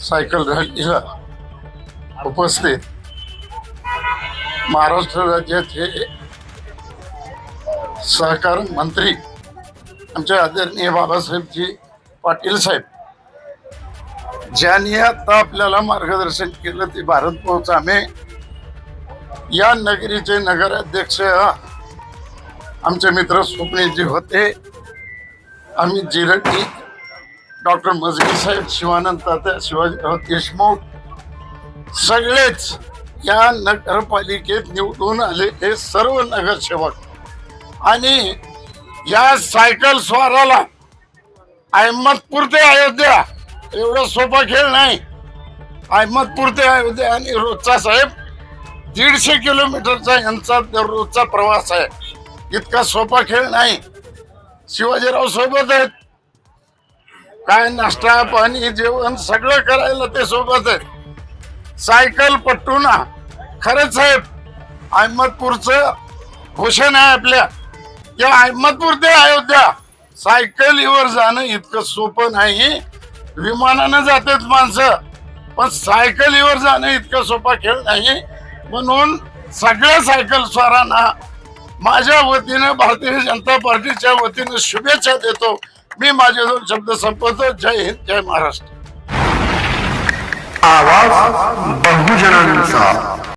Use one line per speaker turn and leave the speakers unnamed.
Cycle रॅलीला उपस्थित महाराष्ट्र राज्याचे सहकार मंत्री आमचे आदरणीय बाबासाहेबजी पाटील साहेब, ज्यांनी आता आपल्याला मार्गदर्शन केलं ते भारत पोच आम्ही या नगरीचे नगराध्यक्ष आमचे मित्र स्वप्नीलजी होते, आम्ही जिरटी, डॉक्टर मजगी साहेब, शिवानंद तात्या, शिवाजीराव देशमुख, सगळेच या नगरपालिकेत निवडून आलेले सर्व नगरसेवक आणि या सायकल स्वाराला अहमदपूर ते अयोध्या एवढा सोपा खेळ नाही. अहमदपूर ते अयोध्या आणि रोजचा साहेब 150 किलोमीटरचा यांचा दररोजचा प्रवास आहे. इतका सोपा खेळ नाही. शिवाजीराव सोबत आहेत, काय नाश्ता पाणी जेवण सगळं करायला ते सोबत आहेत. सायकल पट्टूना खरंच साहेब अहमदपूरचं भूषण आहे आपल्या. या अहमदपूर ते अयोध्या सायकलीवर जाणं इतकं सोपं नाही. विमानानं जातात माणसं, पण सायकलीवर जाणं इतकं सोपा खेळ नाही. म्हणून सगळ्या सायकल स्वारांना माझ्या वतीनं, भारतीय जनता पार्टीच्या वतीनं शुभेच्छा देतो. मी माझे 2 शब्द संपवतो. जय हिंद, जय महाराष्ट्र.
आवाज बहुजनांचा.